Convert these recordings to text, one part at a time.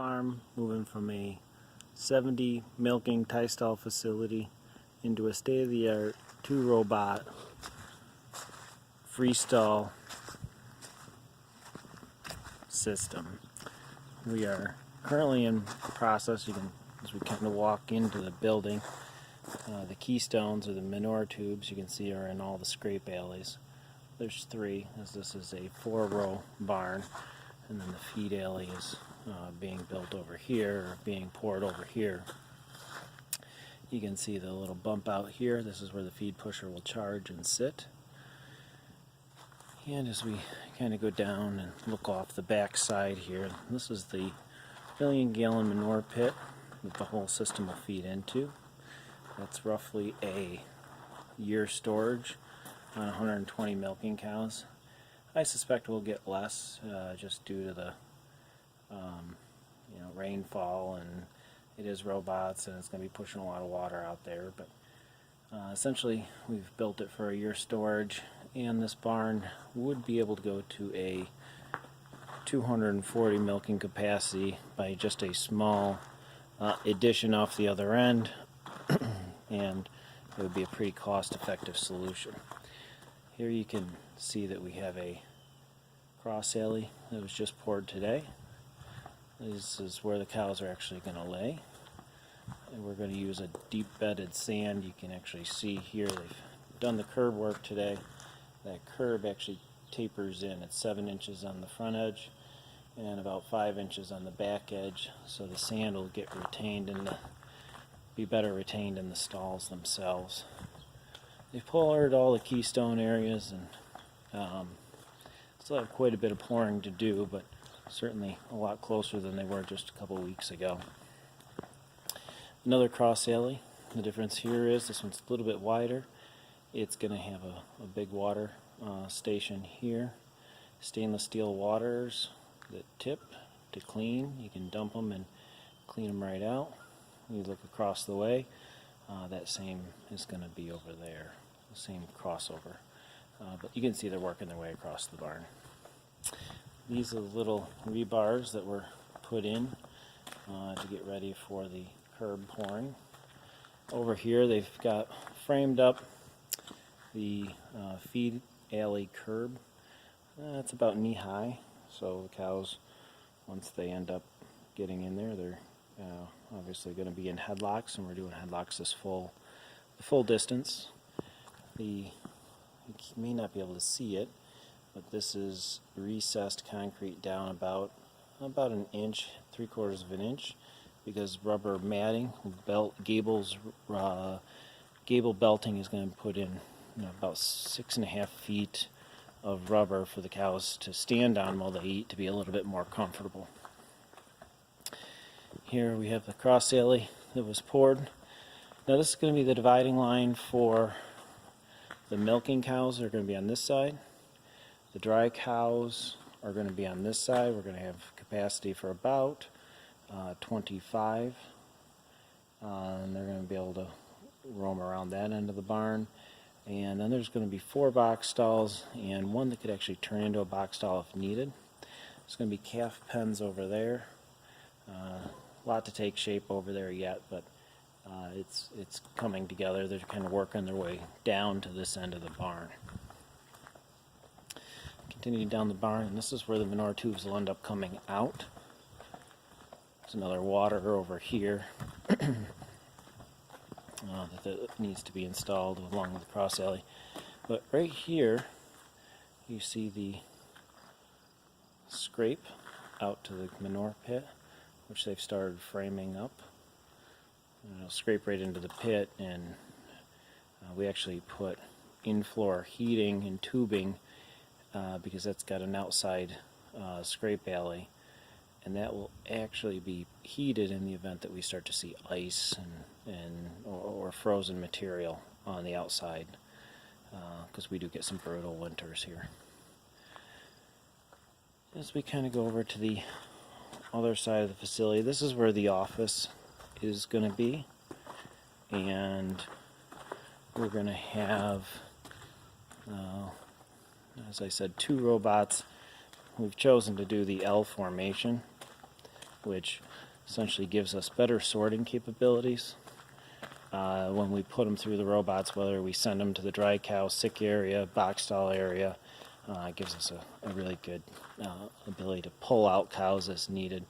farm, moving from a 70 milking tie stall facility into a state-of-the-art 2-robot freestall system. We are currently in process. You can, as we kind of walk into the building, the keystones or the manure tubes you can see are in all the scrape alleys. There's 3, as this is a 4-row barn, and then the feed alley is being built over here, or being poured over here. You can see the little bump out here. This is where the feed pusher will charge and sit. And as we kind of go down and look off the back side here, this is the 1,000,000-gallon manure pit that the whole system will feed into. That's roughly a year storage on 120 milking cows. I suspect we'll get less just due to the rainfall, and it is robots and it's going to be pushing a lot of water out there. But essentially we've built it for a year storage, and this barn would be able to go to a 240 milking capacity by just a small addition off the other end, and it would be a pretty cost-effective solution. Here you can see that we have a cross alley that was just poured today. This is where the cows are actually going to lay, and we're going to use a deep bedded sand. You can actually see here they've done the curb work today. That curb actually tapers in. It's 7 inches on the front edge and about 5 inches on the back edge, so the sand will get retained in the be better retained in the stalls themselves. They've poured all the keystone areas, and still have quite a bit of pouring to do, but certainly a lot closer than they were just a couple weeks ago. Another cross alley. The difference here is this one's a little bit wider. It's going to have a big water station here. Stainless steel waters that tip to clean. You can dump them and clean them right out. You look across the way, that same is going to be over there, the same crossover. But you can see they're working their way across the barn. These are the little rebars that were put in to get ready for the curb pouring. Over here they've got framed up the feed alley curb. It's about knee high, so the cows, once they end up getting in there, they're obviously going to be in headlocks, and we're doing headlocks the full distance. You may not be able to see it, but this is recessed concrete down about an inch, 3/4 of an inch, because rubber matting, gable belting is going to put in about 6.5 feet of rubber for the cows to stand on while they eat, to be a little bit more comfortable. Here we have the cross alley that was poured. Now this is going to be the dividing line for the milking cows. They're going to be on this side. The dry cows are going to be on this side. We're going to have capacity for about 25. And they're going to be able to roam around that end of the barn. And then there's going to be 4 box stalls, and one that could actually turn into a box stall if needed. There's going to be calf pens over there. A lot to take shape over there yet, but it's coming together. They're kind of working their way down to this end of the barn. Continuing down the barn, and this is where the manure tubes will end up coming out. There's another water over here that needs to be installed along with the cross alley. But right here you see the scrape out to the manure pit, which they've started framing up. It'll scrape right into the pit, and we actually put in-floor heating and tubing because that's got an outside scrape alley, and that will actually be heated in the event that we start to see ice or frozen material on the outside, because we do get some brutal winters here. As we kind of go over to the other side of the facility, this is where the office is going to be, and we're going to have, as I said, 2 robots. We've chosen to do the L formation. which essentially gives us better sorting capabilities. When we put them through the robots, whether we send them to the dry cow sick area, box stall area, it gives us a really good ability to pull out cows as needed.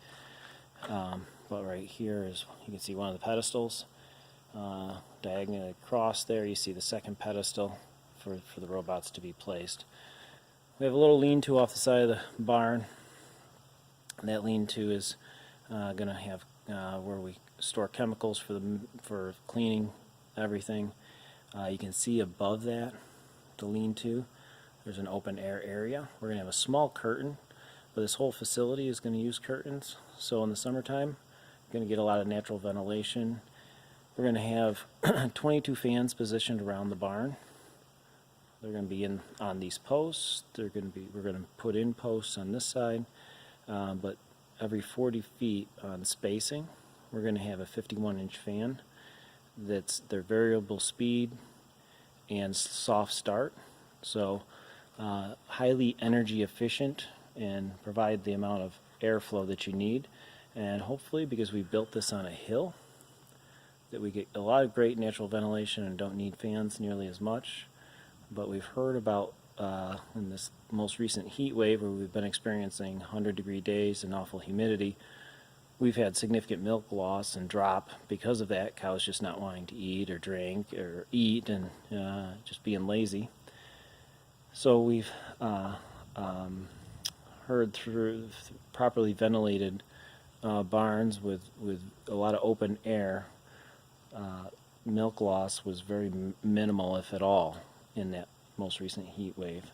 But right here is, you can see one of the pedestals. Diagonally across there, you see the second pedestal for the robots to be placed. We have a little lean-to off the side of the barn. That lean-to is going to have where we store chemicals for cleaning everything. You can see above that, the lean-to, there's an open air area. We're going to have a small curtain, but this whole facility is going to use curtains. So in the summertime, you're going to get a lot of natural ventilation. We're going to have 22 fans positioned around the barn. They're going to be on these posts. We're going to put in posts on this side, but every 40 feet on spacing, we're going to have a 51-inch fan that's their variable speed and soft start. So highly energy efficient and provide the amount of airflow that you need. And hopefully, because we built this on a hill, that we get a lot of great natural ventilation and don't need fans nearly as much. But we've heard about in this most recent heat wave where we've been experiencing 100-degree days and awful humidity, we've had significant milk loss and drop because of that. Cows just not wanting to eat or drink or eat and just being lazy. So we've heard through properly ventilated barns with a lot of open air, milk loss was very minimal, if at all, in that most recent heat wave.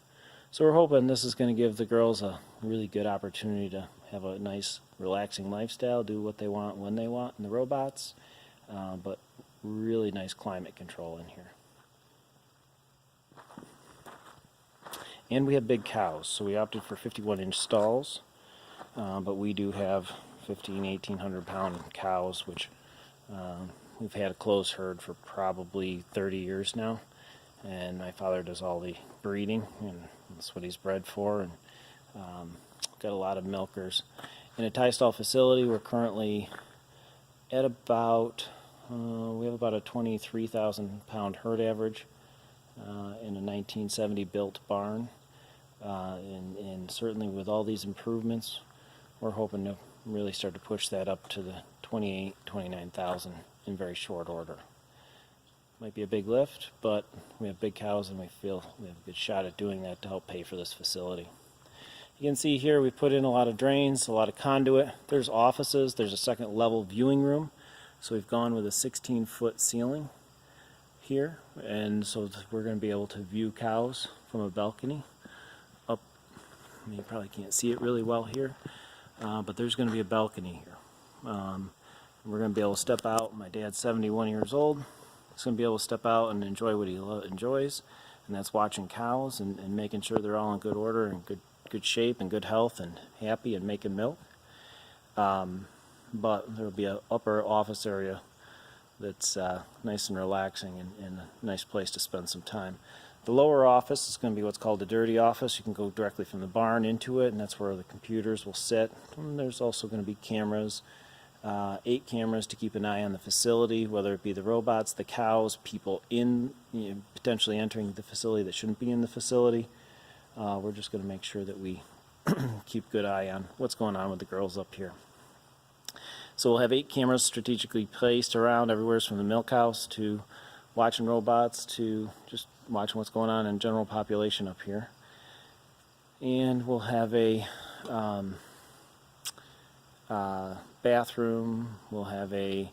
So we're hoping this is going to give the girls a really good opportunity to have a nice, relaxing lifestyle, do what they want when they want in the robots, but really nice climate control in here. And we have big cows, so we opted for 51-inch stalls, but we do have 1,800 pound cows, which we've had a closed herd for probably 30 years now, and my father does all the breeding, and that's what he's bred for, and got a lot of milkers. In a tie stall facility, we're currently at about, we have about a 23,000 pound herd average in a 1970 built barn, and certainly with all these improvements, we're hoping to really start to push that up to the 29,000 in very short order. Might be a big lift, but we have big cows and we feel we have a good shot at doing that to help pay for this facility. You can see here we put in a lot of drains, a lot of conduit. There's offices, there's a second level viewing room. So we've gone with a 16-foot ceiling here, and so we're going to be able to view cows from a balcony up. You probably can't see it really well here, but there's going to be a balcony here. We're going to be able to step out. My dad's 71 years old. He's going to be able to step out and enjoy what he enjoys, and that's watching cows and making sure they're all in good order and good shape and good health and happy and making milk. But there will be an upper office area that's nice and relaxing and a nice place to spend some time. The lower office is going to be what's called the dirty office. You can go directly from the barn into it, and that's where the computers will sit. And there's also going to be cameras, 8 cameras to keep an eye on the facility, whether it be the robots, the cows, people potentially entering the facility that shouldn't be in the facility. We're just going to make sure that we keep good eye on what's going on with the girls up here. So we'll have 8 cameras strategically placed around everywhere from the milk house to watching robots to just watching what's going on in general population up here. And we'll have a bathroom, we'll have a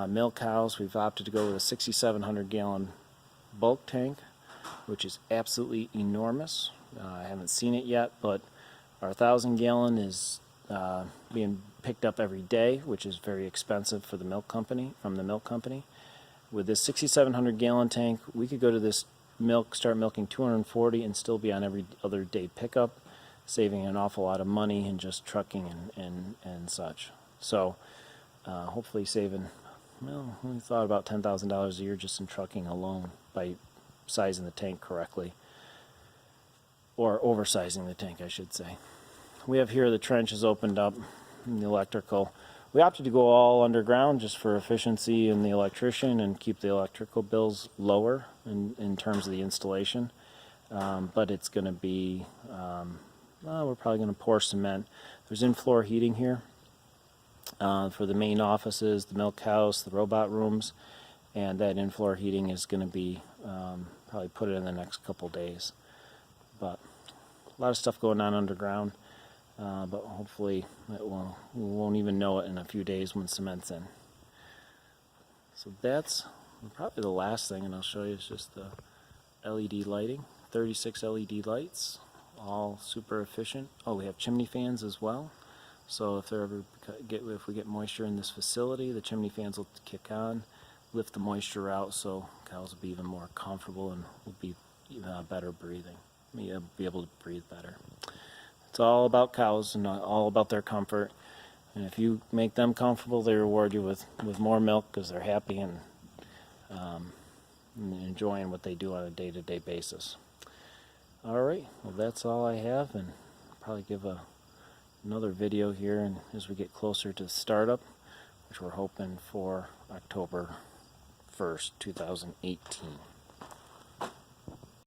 milk house. We've opted to go with a 6,700 gallon bulk tank, which is absolutely enormous. I haven't seen it yet, but our 1,000 gallon is being picked up every day, which is very expensive for the milk company, from the milk company. With this 6,700 gallon tank, we could go to this start milking 240 and still be on every other day pickup, saving an awful lot of money in just trucking and such. So hopefully saving, well, we thought about $10,000 a year just in trucking alone by sizing the tank correctly, or oversizing the tank, I should say. We have here the trench is opened up the electrical. We opted to go all underground just for efficiency in the electrician and keep the electrical bills lower in terms of the installation. But it's going to be, well, we're probably going to pour cement. There's in-floor heating here for the main offices, the milk house, the robot rooms, and that in-floor heating is going to be probably put it in the next couple days. But a lot of stuff going on underground. But hopefully we won't even know it in a few days when cement's in. So that's probably the last thing, and I'll show you is just the LED lighting. 36 LED lights, all super efficient. Oh, we have chimney fans as well. So if we get moisture in this facility, the chimney fans will kick on, lift the moisture out, so cows will be even more comfortable and will be even better breathing. Be able to breathe better. It's all about cows and all about their comfort. And if you make them comfortable, they reward you with more milk because they're happy and enjoying what they do on a day-to-day basis. All right, well that's all I have, and I'll probably give another video here and as we get closer to the startup, which we're hoping for October 1st, 2018.